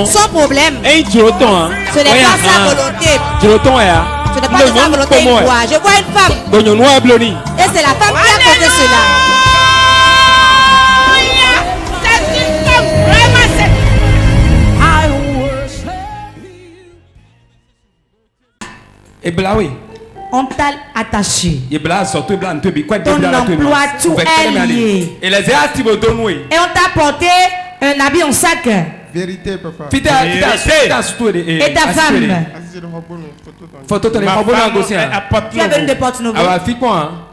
Sans problème. Ce n'est pas sa volonté. Ce n'est pas de sa volonté. Je vois une femme. Et c'est la femme qui a causé cela. On t'a attaché. Ton emploi, tout est lié. Et on t'a porté un habit en sac. Vérité, papa. Et ta femme. Tu es venu de Porto-Novo.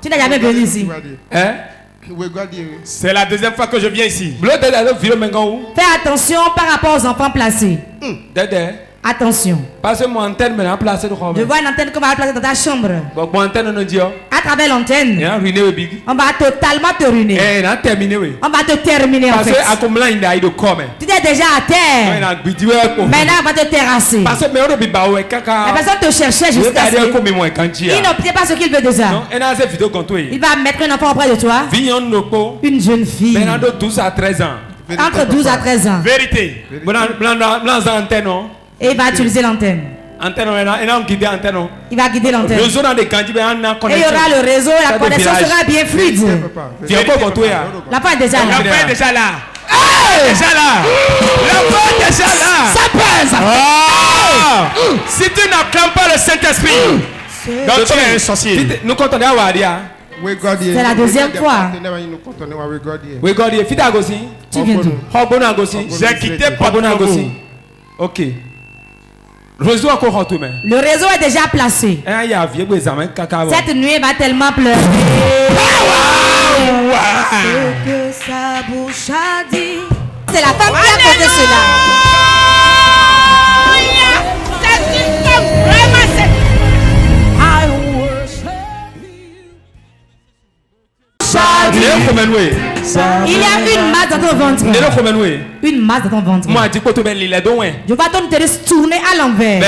Tu n'as jamais venu ici. C'est la deuxième fois que je viens ici. Fais attention par rapport aux enfants placés. Attention. Je vois une antenne qu'on va placer dans ta chambre. À travers l'antenne, on va totalement te ruiner. On va te terminer en fait. Tu es déjà à terre. Maintenant, on va te terrasser. La personne te cherchait jusqu'à ce qu'il n'obtient pas ce qu'il veut déjà. Il va mettre un enfant auprès de toi. Une jeune fille. Entre 12 à 13 ans. Vérité. Et il va utiliser l'antenne. Il va guider l'antenne. Et il y aura le réseau, la connexion sera bien fluide. L'enfant est déjà là. L'enfant est déjà là. Ça pèse. Si tu n'acclames pas le Saint-Esprit, donc tu es un sorcier. C'est la deuxième fois. Tu viens d'où? J'ai quitté Porto-Novo. Ok. Le réseau est déjà placé. Cette nuit va tellement pleurer. Ce que sa bouche a dit. C'est la femme qui a causé cela. Il y a une masse dans ton ventre. Une masse dans ton ventre. Je vais ton utérus tourner à l'envers.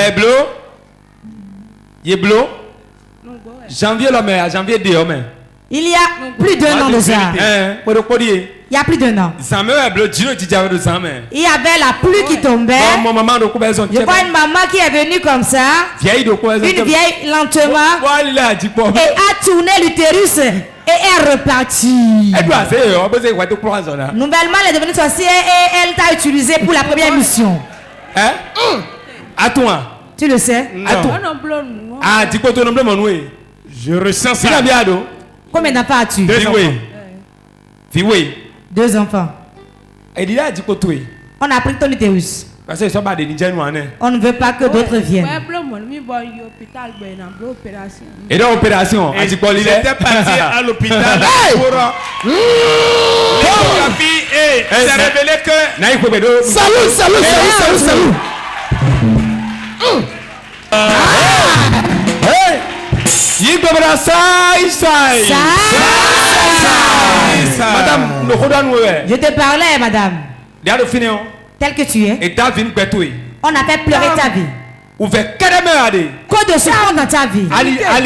Janvier l'homme, janvier de homme. Il y a plus d'un an déjà. Il y a plus d'un an. Il y avait la pluie qui tombait. Je vois une maman qui est venue comme ça. Une vieille lentement. Et a tourné l'utérus. Et elle est repartie. Nouvellement, elle est devenue sorcière et elle t'a utilisé pour la première mission. Tu le sais? Je ressens ça. Combien d'enfants as-tu? 2 enfants. 2 enfants. On a pris ton utérus. On ne veut pas que d'autres viennent. Et dans l'opération, j'étais parti à l'hôpital pour l'échographie et c'est révélé que... Salut. Madame, je te parlais, madame. Tel que tu es. On a fait pleurer ta vie. Quoi de souffrance dans ta vie? Il y a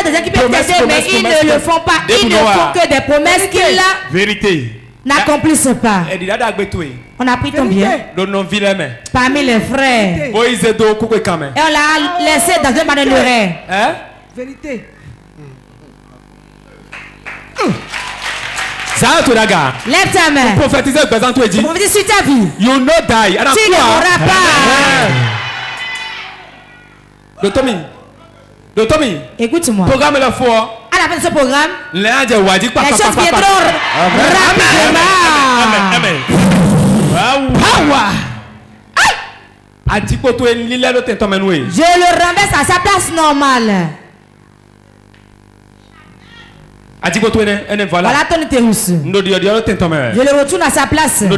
des gens qui peuvent t'aider, mais ils ne le font pas. Ils ne font que des promesses qu'ils n'accomplissent pas. On a pris ton bien parmi les frères. Et on l'a laissé dans un manœuvre. Vérité. Lève ta main. Prophétiser sur ta vie. You no die. Tu ne mourras pas. Tommy. Écoute-moi. Programme la foi. À la fin de ce programme, les choses viendront rapidement. Amen. Je le renverse à sa place normale. Voilà ton utérus. Je le retourne à sa place. Je le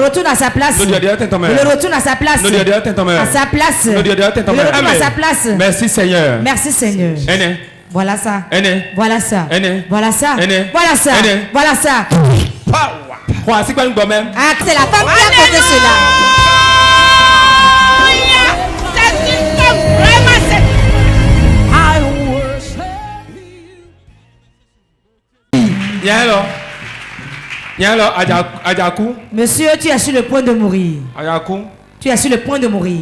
retourne à sa place. Je le retourne à sa place. À sa place. Je le retourne à sa place. Merci Seigneur. Merci Seigneur. Voilà ça. Voilà ça. Voilà ça. Voilà ça. Voilà ça. C'est la femme qui a causé cela. Monsieur, tu es sur le point de mourir. Tu es sur le point de mourir.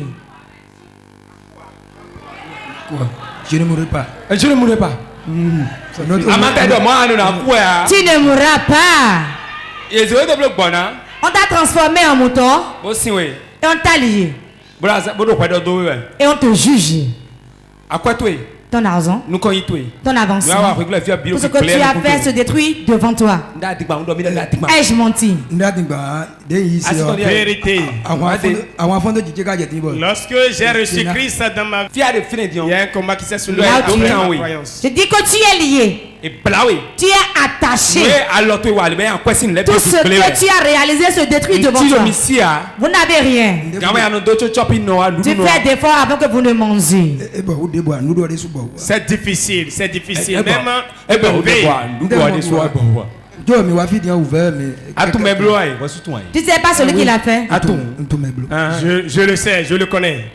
Quoi? Je ne mourrai pas. Je ne mourrai pas. Tu ne mourras pas. On t'a transformé en mouton. Et on t'a lié. Et on te juge. Ton argent, ton avancement, tout ce que tu as fait se détruit devant toi. Ai-je menti? Vérité. Lorsque j'ai reçu Christ dans ma vie, il y a un combat qui s'est soulevé. Je dis que tu es lié. Tu es attaché. Tout ce que tu as réalisé se détruit devant toi. Vous n'avez rien. Tu fais des efforts avant que vous ne mangez. C'est difficile, c'est difficile. Même tu sais pas celui qui l'a fait. Je le sais, je le connais.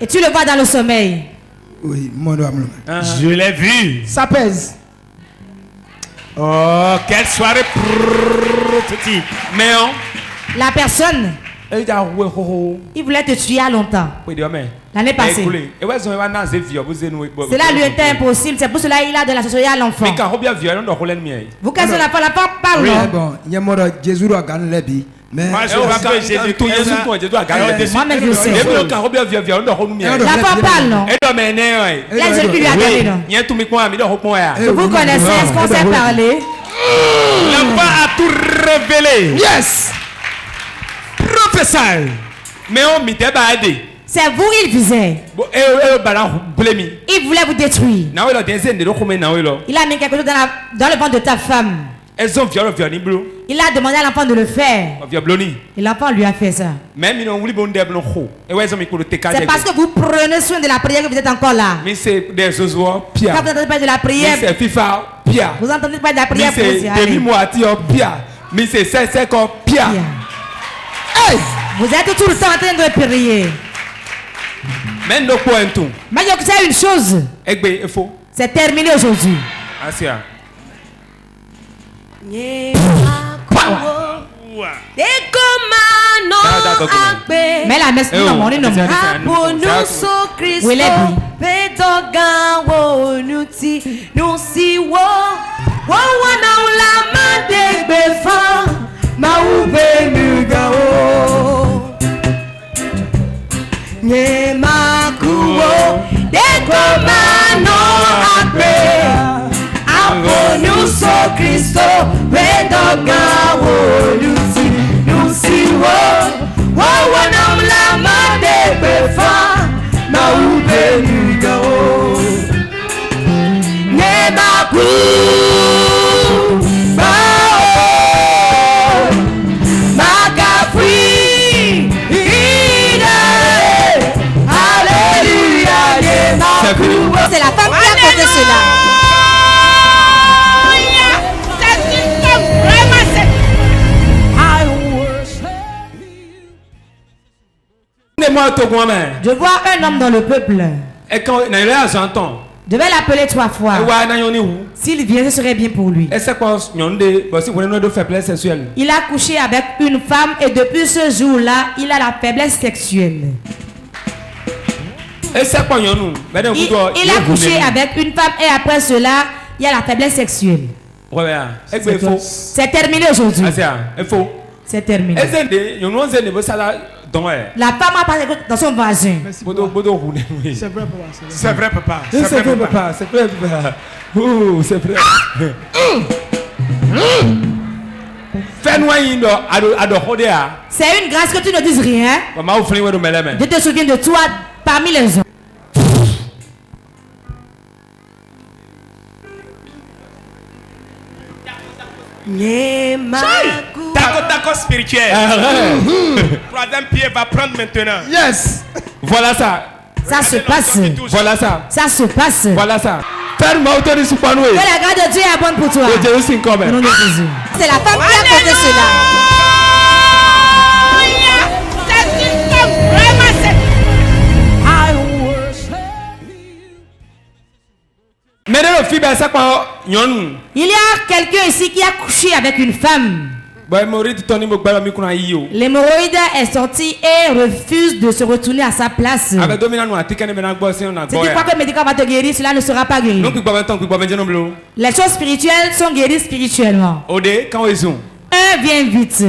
Et tu le vois dans le sommeil. Oui, je l'ai vu. Ça pèse. Oh, quelle soirée prophétique. Mais la personne, il voulait te tuer à longtemps. L'année passée. Cela lui était impossible. C'est pour cela qu'il a de l'association à l'enfant. Vous cassez la parole parle. Mais moi je vois que Jésus moi-même je sais. L'enfant parle, non? L'ange qui lui a donné, non? Vous connaissez ce qu'on s'est parlé? L'enfant a tout révélé. Yes. Professeur. Mais on m'y débarde. C'est vous il visait. Il voulait vous détruire. Il a mis quelque chose dans le ventre de ta femme. Il a demandé à l'enfant de le faire. Et l'enfant lui a fait ça. C'est parce que vous prenez soin de la prière que vous êtes encore là. Quand vous n'entendez pas de la prière, vous n'entendez pas de la prière pour vous y aller. Vous êtes tout le temps en train de prier. Mais je sais une chose. C'est terminé aujourd'hui. Mais la messe nous demande non. Cristo, vedoga woluti, nusiwo, wawanam la made befa, maube nugao, nebaku, bao, magafri, ide, alléluia, nebaku. C'est la femme qui a posé cela. Je vois un homme dans le peuple. Je vais l'appeler 3 fois. S'il vient, ce serait bien pour lui. Il a couché avec une femme et depuis ce jour-là, il a la faiblesse sexuelle. Il a couché avec une femme et après cela, il y a la faiblesse sexuelle. C'est terminé aujourd'hui. C'est terminé. La femme a parlé dans son voisin. C'est vrai, papa. C'est vrai, papa. C'est vrai, papa. C'est vrai, papa. C'est vrai. C'est une grâce que tu ne dises rien. Je te souviens de toi parmi les hommes. Taco spirituel. Troisième pied va prendre maintenant. Yes. Voilà ça. Ça se passe. Voilà ça. Ça se passe. Voilà ça. Ferme autour de ce panneau. Que la grâce de Dieu est bonne pour toi. C'est la femme qui a posé cela. Il y a quelqu'un ici qui a couché avec une femme. L'hémorroïde est sorti et refuse de se retourner à sa place. Si tu crois que le médicament va te guérir, cela ne sera pas guéri. Les choses spirituelles sont guéries spirituellement. Un, viens vite.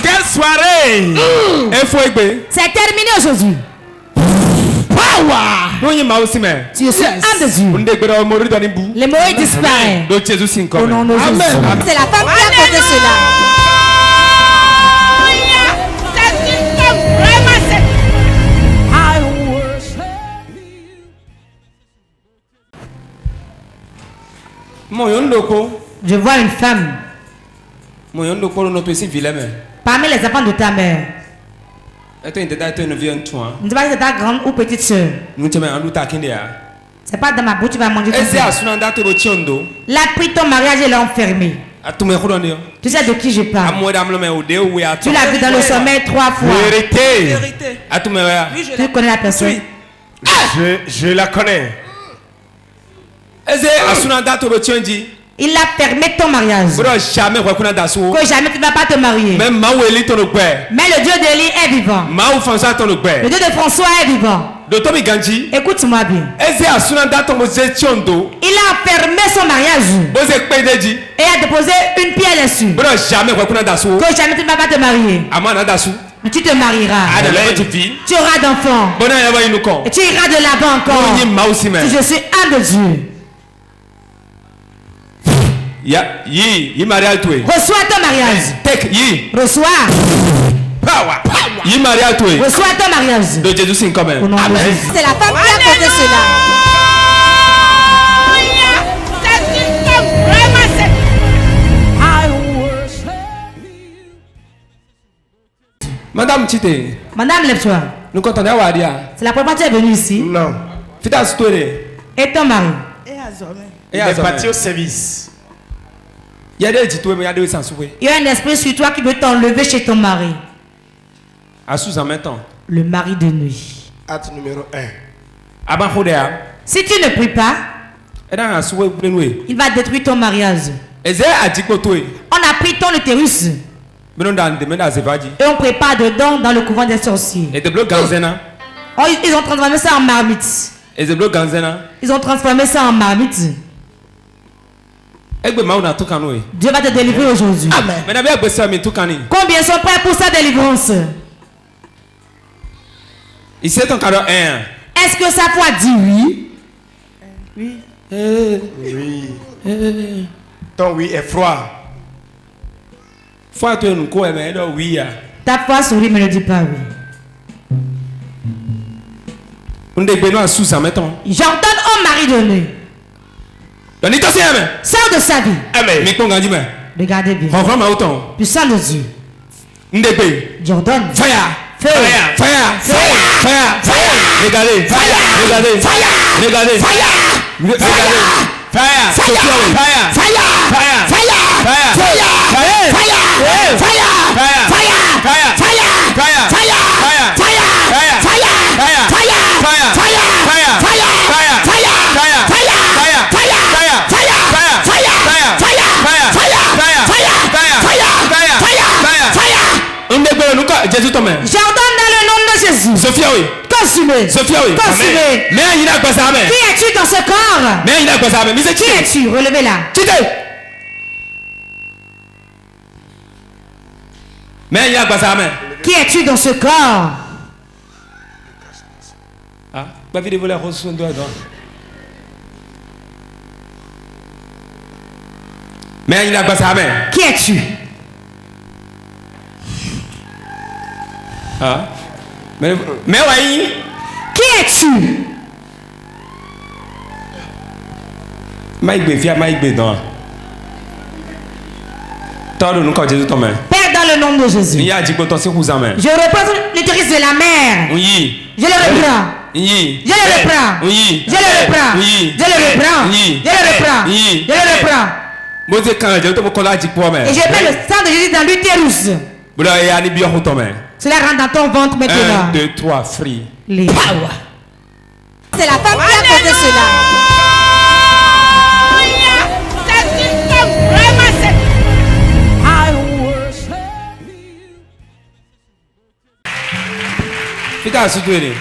Quelle soirée! C'est terminé aujourd'hui. Tu es un de Dieu. L'hémorroïde disparaît. Au nom de Jésus. C'est la femme qui a causé cela. Je vois une femme. Parmi les enfants de ta mère. Ne sais pas si c'est ta grande ou petite soeur. C'est pas dans ma bouche tu vas manger tout ça. Elle a pris ton mariage et l'a enfermé. Tu sais de qui je parle. Tu l'as vu dans le sommeil 3 fois. Vérité. Tu connais la personne? Je la connais. Il a fermé ton mariage. Que jamais tu ne vas pas te marier. Mais le Dieu d'Élie est vivant. Le Dieu de François est vivant. Écoute-moi bien. Il a fermé son mariage et a déposé une pierre dessus. Que jamais tu ne vas pas te marier. Mais tu te marieras. Tu auras d'enfants. Et tu iras de là-bas encore. Si je suis un de Dieu. Reçois ton mariage. Reçois. Reçois ton mariage. C'est la femme qui a causé cela. Madame Chite. Madame, lève-toi. C'est la première fois que tu es venue ici. Non. Et ton mari. Il est parti au service. Il y a un esprit sur toi qui veut t'enlever chez ton mari. Le mari de nuit. Acte numéro 1. Si tu ne pries pas, il va détruire ton mariage. On a pris ton utérus et on prépare dedans dans le couvent des sorciers. Ils ont transformé ça en marmite. Ils ont transformé ça en marmite. Dieu va te délivrer aujourd'hui. Amen. Combien sont prêts pour sa délivrance? Est-ce que sa foi dit oui? Oui. Oui. Ton oui est froid. Ta foi sourit mais ne dit pas oui. J'ordonne au mari de nuit. Sors de sa vie. Regardez bien. Puissant de Dieu. J'ordonne. Fire. Feu. Fire. Regardez. J'ordonne dans le nom de Jésus. Consumé. Consumé. Qui es-tu dans ce corps? Qui es-tu? Relevez-la. Qui es-tu dans ce corps? Qui es-tu? Qui es-tu? Père, dans le nom de Jésus. Je reprends l'utérus de la mère. Je le reprends. Je le reprends. Je le reprends. Je le reprends. Je le reprends. Je le reprends. Et je mets le sang de Jésus dans l'utérus. Cela rentre dans ton ventre maintenant. 1, 2, 3, free. Les Power. C'est la femme qui a causé cela. C'est une femme vraiment c'est. Fita asutwele.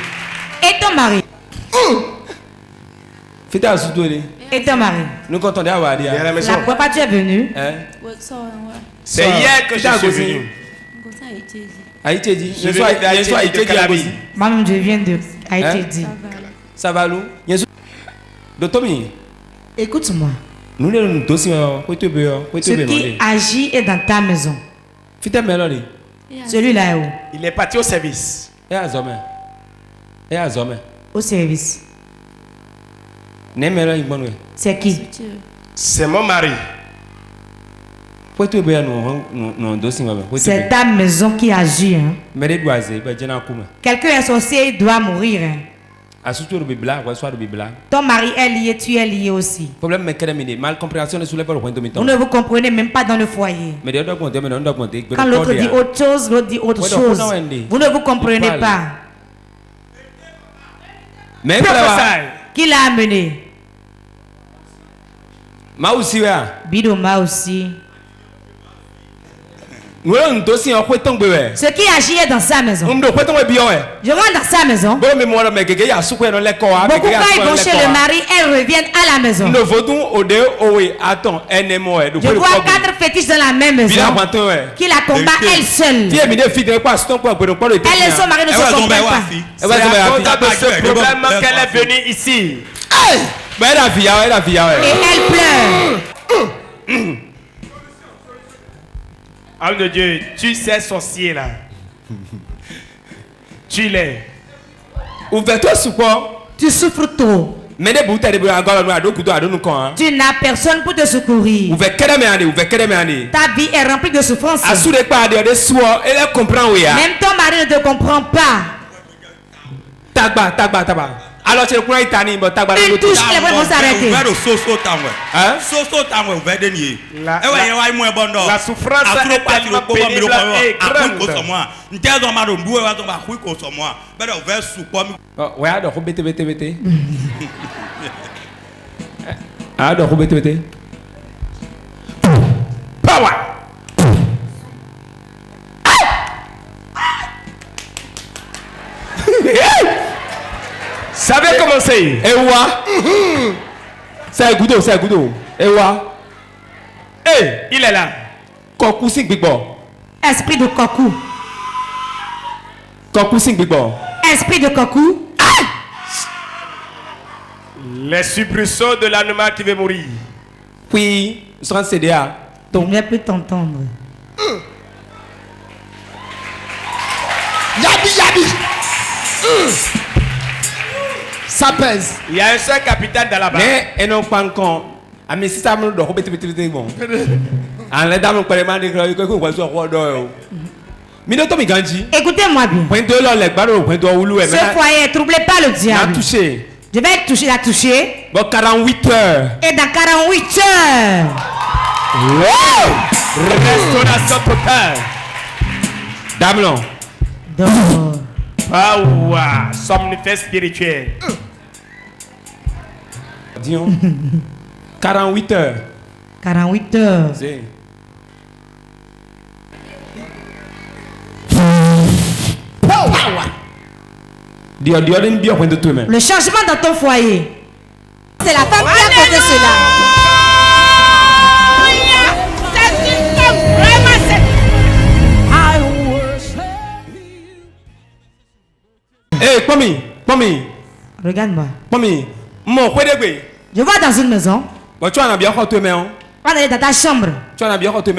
Et ton mari. Fita asutwele. Et ton mari. Nous comptons d'avoir à dire. La fois pas tu es venu. C'est hier que je suis venu. Haïti. Je suis Haïti. Moi-même je viens de Haïti. Ça va l'où? Docteur Mi. Écoute-moi. Nous les dossiers. Ce qui agit est dans ta maison. Fita Melody. Celui-là est où? Il est parti au service. Et à Zomé. Au service. C'est qui? C'est mon mari. C'est ta maison qui agit. Hein? Quelqu'un est sorcier, il doit mourir. Hein? Ton mari est lié, tu es lié aussi. Vous ne vous comprenez même pas dans le foyer. Quand l'autre dit autre chose, l'autre dit autre chose. Vous ne vous comprenez pas. Qui l'a amené? Bido Ma aussi. Ce qui agit est dans sa maison. Je rentre dans sa maison. Beaucoup quand ils vont chez le mari, elles reviennent à la maison. Je vois 4 fétiches dans la même maison qui la combattent elles seules. Elles et son mari ne se comprennent pas. C'est à cause de ce problème qu'elle est venue ici. Et elle pleure. Homme de Dieu, tu sais sorcier là. Tu l'es. Ouvre-toi sur quoi? Tu souffres trop. Tu n'as personne pour te secourir. Ta vie est remplie de souffrance. Même ton mari ne te comprend pas. Alors tu es quoi Itani? Une touche, les vrais vont s'arrêter. La souffrance est tellement pénible et grande. Power. Ça va commencer. Ewa. C'est un goudou. Ewa. Il est là. Koku sing big boy. Esprit de Koku. Koku sing big boy. Esprit de Koku. Les soubresauts de l'animal qui veut mourir. Oui, je rentre CDA. Je ne vais plus t'entendre. Yabi. Ça pèse. Il y a un seul capitaine dans la barre. Mais et non pas encore. Ah mais si ça me doit bon. En les dames pas les mains que quoi soit roi d'or. Écoutez-moi bien. Ce foyer est troublé par le diable. Je vais la toucher. Bon 48 heures. Et dans 48 heures. Restauration totale. Dame Dors. Power. Somnifère spirituel. Disons 48 heures. 48 heures. Le changement dans ton foyer. C'est la femme qui a causé cela. C'est une femme vraiment c'est. Hey, Pomi. Regarde-moi. Pomi. Je vois dans une maison. Tu as bien fait Avant d'aller dans ta chambre. Tu as bien fait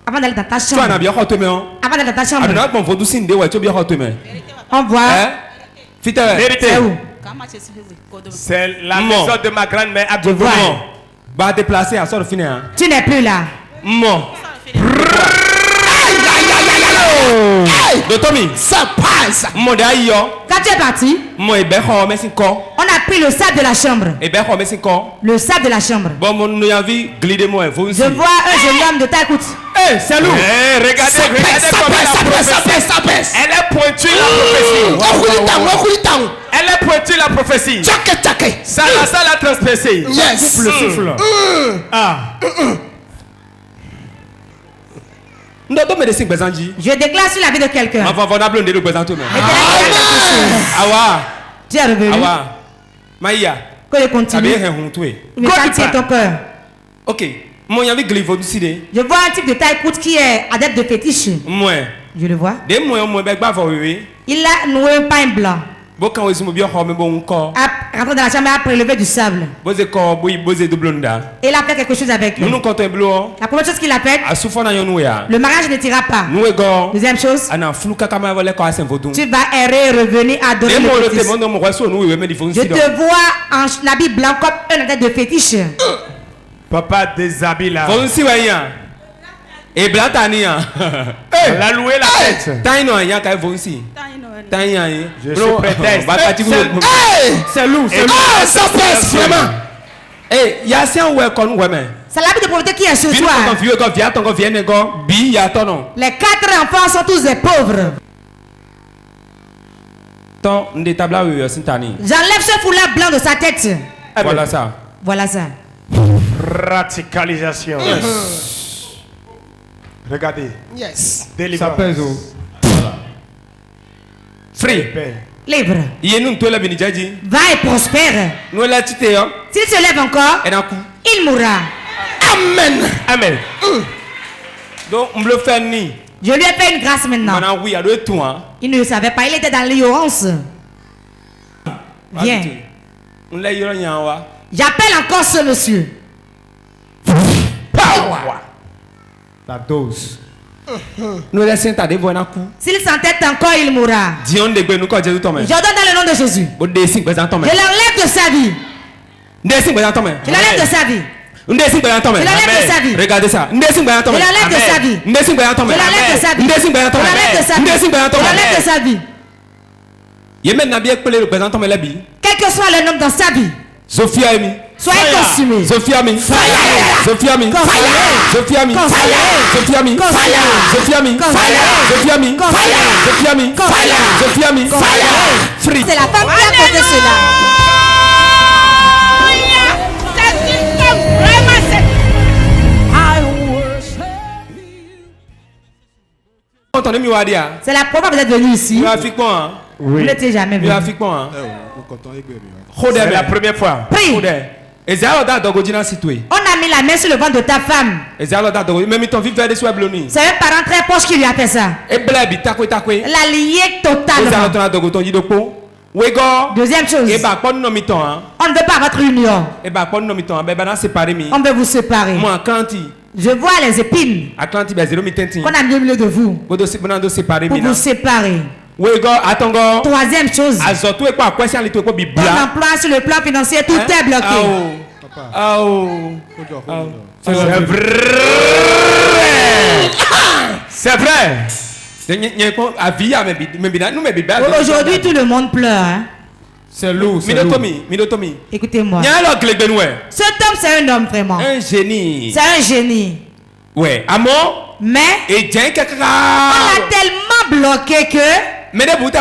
Avant d'aller dans ta chambre. Tu as bien fait Avant d'aller dans ta chambre. On voit. Vérité. C'est où? C'est la maison de ma grand-mère à Douai. Va déplacer à sort finir. Tu n'es plus là. De Tommy, ça passe. Quand tu es parti, on a pris le sable de la chambre. Le sable de la chambre. Je vois un jeune homme de ta écoute. Eh, c'est lourd. Regardez comment la prophétie. Elle est pointue la prophétie. Elle est pointue la prophétie. Ça l'a transpercé. Yes. Souffle, souffle. Je déclare sur la vie de quelqu'un. Tu es revenu. Que je continue. Mais ça tient ton cœur. Ok. Je vois un type de taille courte qui est adepte de fétiche. Je le vois. Il a noué un pain blanc. Rentré dans la chambre, a prélevé du sable. Et il a fait quelque chose avec lui. La première chose qu'il a faite, le mariage ne t'ira pas. Deuxième chose, tu vas errer et revenir à donner le fétiche. Je te vois en habit blanc comme un adepte de fétiche. Papa déshabille là. Et Blatania. Elle a loué la tête. Je suis prêt. C'est lourd. Ça passe vraiment. Eh, il y a un welcome women. C'est l'habit de pauvreté qui est ce soir. Les 4 enfants sont tous des pauvres. J'enlève ce foulard blanc de sa tête. Voilà ça. Voilà ça. Radicalisation. Regardez. Yes. Ça pèse. Voilà. Free. Libre. Va et prospère. S'il se lève encore, il mourra. Amen. Amen. Donc, on le fait ni. Je lui ai fait une grâce maintenant. Il ne le savait pas, il était dans l'ignorance. Viens. J'appelle encore ce monsieur. Power. La dose. S'il s'entête encore, il mourra. Je donne dans le nom de Jésus. Je l'enlève de sa vie. Je l'enlève de sa vie. Je l'enlève de sa vie. Regardez ça. Je l'enlève de sa vie. Je l'enlève de sa vie. Je l'enlève de sa vie. Quel que soit le nom dans sa vie. Soyez consumés. Sofiami. Fire. Sofiami. Fire. Sofiami. Fire. Sofiami. Fire. Sofiami. Fire. Sofiami. Fire. Sofiami. Fire. Sofiami. Fire. Free. C'est la femme qui a posé cela. C'est une femme vraiment C'est la première fois que vous êtes venu ici. Vous n'étiez jamais venu. C'est la première fois. Prie. On a mis la main sur le ventre de ta femme. C'est un parent très proche qui lui a fait ça. La liée totalement. Deuxième chose, on ne veut pas votre union. On veut vous séparer. Je vois les épines qu'on a mis au milieu de vous pour vous séparer. Troisième chose, on emploie sur le plan financier, tout est bloqué. C'est vrai. Aujourd'hui, tout le monde pleure. Hein? C'est lourd. Écoutez-moi. Cet homme, c'est un homme vraiment. Un génie. C'est un génie. Ouais. Amour. Mais on l'a tellement bloqué que même quand on te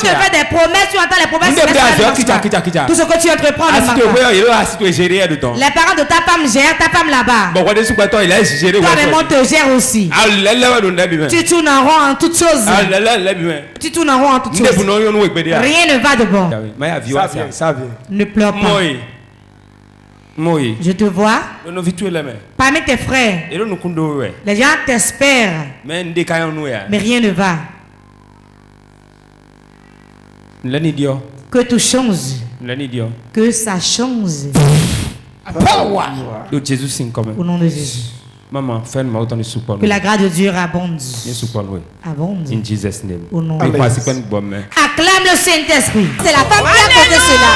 fait des promesses, tu entends les promesses. Tout ce que tu entreprends les parents de ta femme gèrent, ta femme là-bas. Toi-même, on te gère aussi. Tu tournes en rond en toutes choses. Tu tournes en rond en toutes choses. Rien ne va de bon. Ça vient. Ne pleure pas. Je te vois. Parmi tes frères, les gens t'espèrent, mais rien ne va. Que tout change. Que ça change. Au nom de Jésus. Maman, fais-moi autant de support. Que la grâce de Dieu abonde. Abonde. In Jesus' name. Au nom de Jésus. Acclame le Saint-Esprit. C'est la femme qui a posé cela.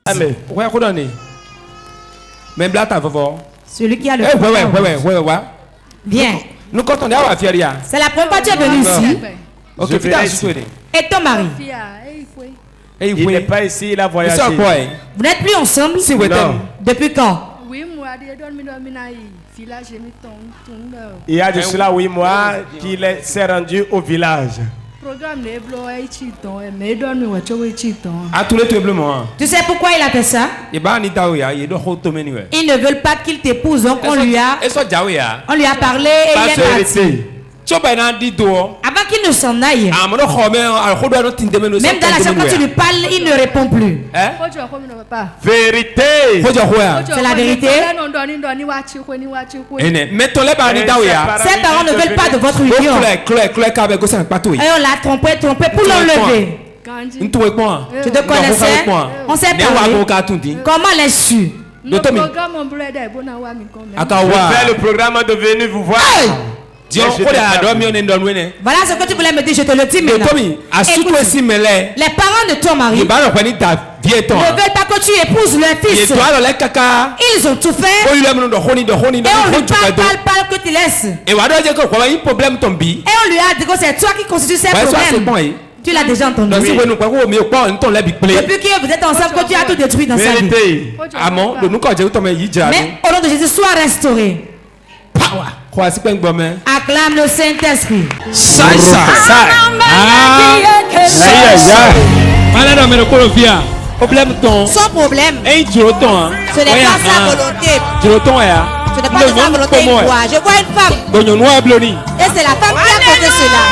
Amen. Celui qui a le ouais. Viens. Nous quand on est à Fieria. C'est la première fois que tu es venu ici. Ok, et ton mari? Il n'est pas ici, il a voyagé. Vous n'êtes plus ensemble? Non. Depuis quand? Il y a de cela 8 mois qu'il s'est rendu au village. À tous les tremblements. Tu sais pourquoi il a fait ça? Ils ne veulent pas qu'il t'épouse, donc on lui a parlé et il est parti. Avant qu'il ne s'en aille, même dans la chambre, quand tu lui parles, il ne répond plus. Vérité. C'est la vérité. Ces parents ne veulent pas de votre union. Et on l'a trompé pour l'enlever. Tu te connaissais? On s'est parlé. Comment l'as-tu? Je fais le programme de venir vous voir. Voilà ce que tu voulais me dire, je te le dis maintenant. Écoute, les parents de ton mari ne veulent pas que tu épouses leur fils. Ils ont tout fait. Et on lui parle que tu laisses. Et on lui a dit que c'est toi qui constitue ces problèmes. Tu l'as déjà entendu. Depuis que vous êtes ensemble, que tu as tout détruit dans sa vie. Mais au nom de Jésus, sois restauré. Acclame le Saint-Esprit. Son problème, ce n'est pas sa volonté. Ce n'est pas de sa volonté. Je vois une femme. Et c'est la femme qui a causé cela.